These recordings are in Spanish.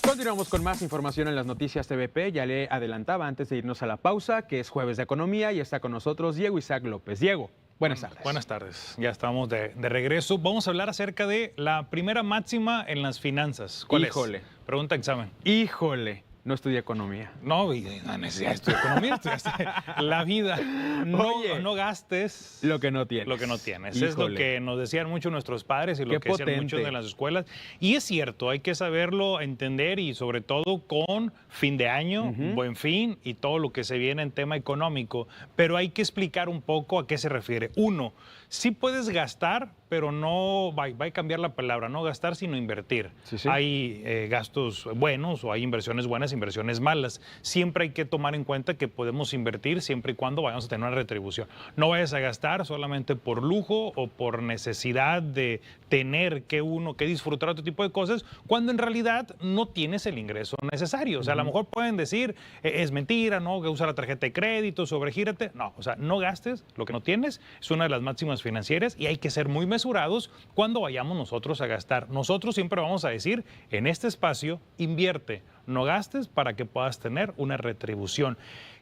Continuamos con más información en las noticias TVP. Ya le adelantaba antes de irnos a la pausa que es jueves de economía y está con nosotros Diego Isaac López. Diego, buenas tardes. Buenas tardes, ya estamos de regreso. Vamos a hablar acerca de la primera máxima en las finanzas. ¿Cuál Híjole. es? Pregunta examen. Híjole, no estudié economía. No, no necesidad de estudiar economía, estudiaste la vida. No gastes lo que no tienes. Lo que no tienes. Híjole. Es lo que nos decían mucho nuestros padres y lo Qué que decían potente. muchos de las escuelas. Y es cierto, hay que saberlo entender y sobre todo con fin de año, Buen Fin y todo lo que se viene en tema económico. Pero hay que explicar un poco a qué se refiere. Uno, sí puedes gastar, pero no va a cambiar la palabra, no gastar sino invertir. Sí. Hay gastos buenos o hay inversiones buenas, inversiones malas. Siempre hay que tomar en cuenta que podemos invertir siempre y cuando vayamos a tener una retribución. No vayas a gastar solamente por lujo o por necesidad de tener que disfrutar otro tipo de cosas, cuando en realidad no tienes el ingreso necesario. O sea, a lo mejor pueden decir, es mentira, ¿no? Que usa la tarjeta de crédito, sobregírate. No, o sea, no gastes lo que no tienes. Es una de las máximas financieras y hay que ser muy mesurados cuando vayamos nosotros a gastar. Nosotros siempre vamos a decir, en este espacio, invierte, no gastes para que puedas tener una retribución.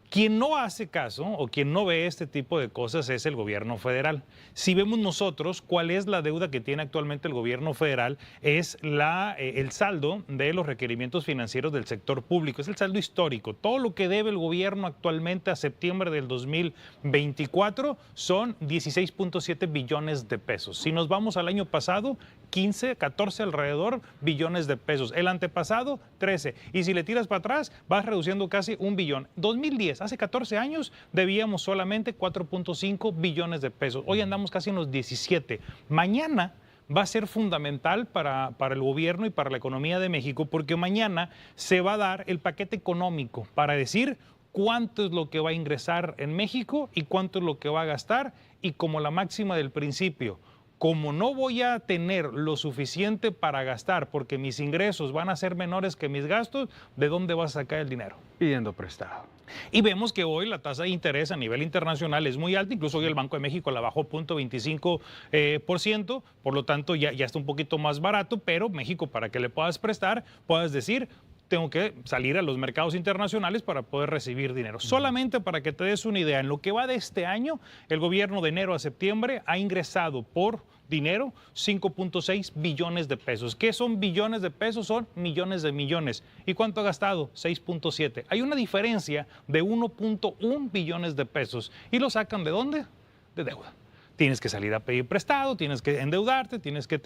Quien no hace caso o quien no ve este tipo de cosas es el gobierno federal. Si vemos nosotros cuál es la deuda que tiene actualmente el gobierno federal, es el saldo de los requerimientos financieros del sector público, es el saldo histórico. Todo lo que debe el gobierno actualmente a septiembre del 2024 son 16.7 billones de pesos. Si nos vamos al año pasado, 15, 14 alrededor billones de pesos. El antepasado, 13. Y si le tiras para atrás, vas reduciendo casi 1 billón. 2010, hace 14 años, debíamos solamente 4.5 billones de pesos. Hoy andamos casi en los 17. Mañana va a ser fundamental para el gobierno y para la economía de México, porque mañana se va a dar el paquete económico para decir cuánto es lo que va a ingresar en México y cuánto es lo que va a gastar, y como la máxima del principio, como no voy a tener lo suficiente para gastar porque mis ingresos van a ser menores que mis gastos, ¿de dónde vas a sacar el dinero? Pidiendo prestado. Y vemos que hoy la tasa de interés a nivel internacional es muy alta, incluso hoy el Banco de México la bajó 0.25%, por lo tanto ya está un poquito más barato, pero México, para que le puedas prestar, puedas decir, tengo que salir a los mercados internacionales para poder recibir dinero. Solamente para que te des una idea, en lo que va de este año, el gobierno de enero a septiembre ha ingresado por dinero 5.6 billones de pesos. ¿Qué son billones de pesos? Son millones de millones. ¿Y cuánto ha gastado? 6.7. Hay una diferencia de 1.1 billones de pesos. ¿Y lo sacan de dónde? De deuda. Tienes que salir a pedir prestado, tienes que endeudarte, tienes que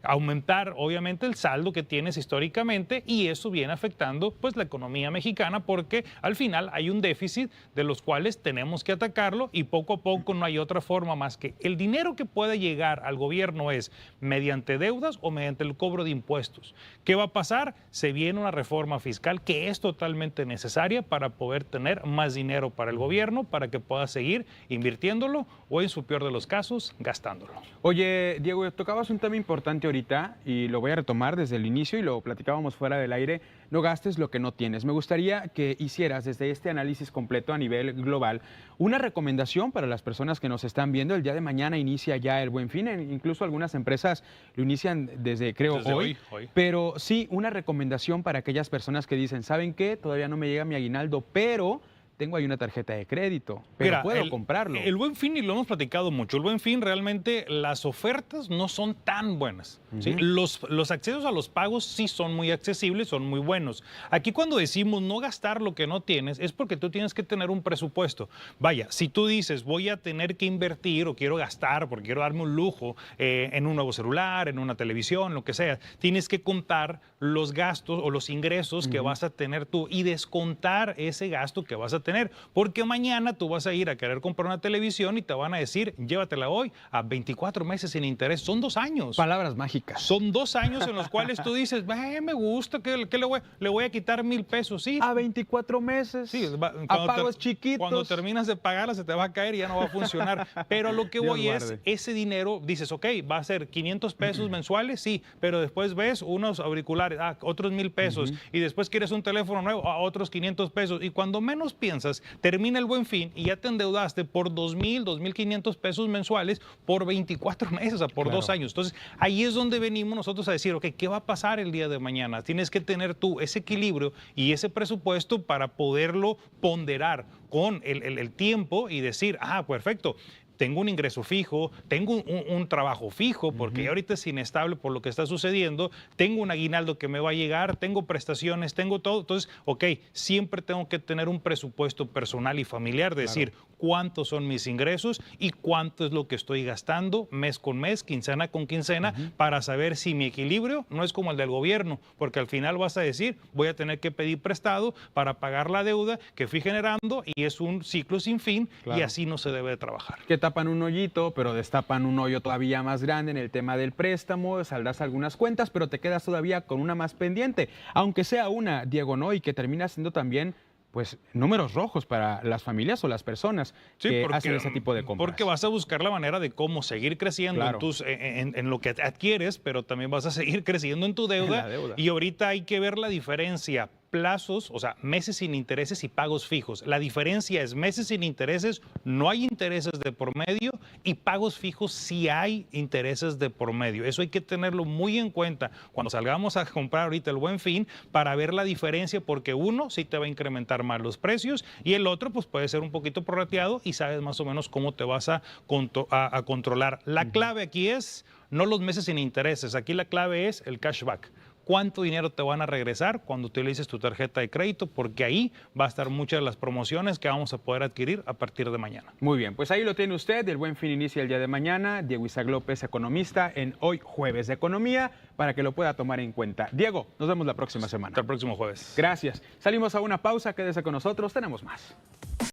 aumentar obviamente el saldo que tienes históricamente, y eso viene afectando pues la economía mexicana, porque al final hay un déficit de los cuales tenemos que atacarlo, y poco a poco no hay otra forma más que el dinero que puede llegar al gobierno es mediante deudas o mediante el cobro de impuestos. ¿Qué va a pasar? Se viene una reforma fiscal que es totalmente necesaria para poder tener más dinero para el gobierno, para que pueda seguir invirtiéndolo o, en su peor de los casos, gastándolo. Oye, Diego, tocabas un tema importante ahorita y lo voy a retomar desde el inicio y lo platicábamos fuera del aire. No gastes lo que no tienes. Me gustaría que hicieras desde este análisis completo a nivel global una recomendación para las personas que nos están viendo. El día de mañana inicia ya el Buen Fin, incluso algunas empresas lo inician desde hoy. Pero sí, una recomendación para aquellas personas que dicen, ¿saben qué? Todavía no me llega mi aguinaldo, pero tengo ahí una tarjeta de crédito, pero mira, puedo comprarlo. El Buen Fin, y lo hemos platicado mucho, el Buen Fin realmente las ofertas no son tan buenas. ¿Sí? Los accesos a los pagos sí son muy accesibles, son muy buenos. Aquí cuando decimos no gastar lo que no tienes, es porque tú tienes que tener un presupuesto. Vaya, si tú dices voy a tener que invertir o quiero gastar porque quiero darme un lujo en un nuevo celular, en una televisión, lo que sea, tienes que contar los gastos o los ingresos que vas a tener tú y descontar ese gasto que vas a tener. Porque mañana tú vas a ir a querer comprar una televisión y te van a decir, llévatela hoy a 24 meses sin interés. Son 2 años. Palabras mágicas. Son 2 años en los cuales tú dices, me gusta, que le voy a quitar 1,000 pesos. Sí. A 24 meses. Sí, a pagos chiquitos. Cuando terminas de pagarla se te va a caer y ya no va a funcionar. Pero a lo que voy es, ese dinero, dices, ok, va a ser 500 pesos mensuales, sí, pero después ves unos auriculares, otros 1,000 pesos, y después quieres un teléfono nuevo, a otros 500 pesos. Y cuando menos piensas, finanzas, termina el Buen Fin y ya te endeudaste por 2,000, 2,500 pesos mensuales por 24 meses, o sea, por 2 años. Entonces, ahí es donde venimos nosotros a decir, ok, ¿qué va a pasar el día de mañana? Tienes que tener tú ese equilibrio y ese presupuesto para poderlo ponderar con el tiempo y decir, perfecto, tengo un ingreso fijo, tengo un trabajo fijo, porque ahorita es inestable por lo que está sucediendo, tengo un aguinaldo que me va a llegar, tengo prestaciones, tengo todo. Entonces, ok, siempre tengo que tener un presupuesto personal y familiar, decir cuántos son mis ingresos y cuánto es lo que estoy gastando mes con mes, quincena con quincena, para saber si mi equilibrio no es como el del gobierno, porque al final vas a decir, voy a tener que pedir prestado para pagar la deuda que fui generando y es un ciclo sin fin y así no se debe de trabajar. Que tapan un hoyito, pero destapan un hoyo todavía más grande en el tema del préstamo, saldas algunas cuentas, pero te quedas todavía con una más pendiente, aunque sea una, Diego, ¿no? Y que termina siendo también pues números rojos para las familias o las personas que hacen ese tipo de compras. Porque vas a buscar la manera de cómo seguir creciendo en lo que adquieres, pero también vas a seguir creciendo en tu deuda. Y ahorita hay que ver la diferencia. Plazos, o sea, meses sin intereses y pagos fijos. La diferencia es meses sin intereses, no hay intereses de por medio y pagos fijos sí hay intereses de por medio. Eso hay que tenerlo muy en cuenta cuando salgamos a comprar ahorita el Buen Fin para ver la diferencia, porque uno sí te va a incrementar más los precios y el otro pues puede ser un poquito prorrateado y sabes más o menos cómo te vas a controlar. La clave aquí es no los meses sin intereses, aquí la clave es el cashback. ¿Cuánto dinero te van a regresar cuando utilices tu tarjeta de crédito? Porque ahí va a estar muchas de las promociones que vamos a poder adquirir a partir de mañana. Muy bien, pues ahí lo tiene usted. El Buen Fin inicia el día de mañana. Diego Isaac López, economista, en Hoy Jueves de Economía, para que lo pueda tomar en cuenta. Diego, nos vemos la próxima semana. Hasta el próximo jueves. Gracias. Salimos a una pausa, quédese con nosotros, tenemos más.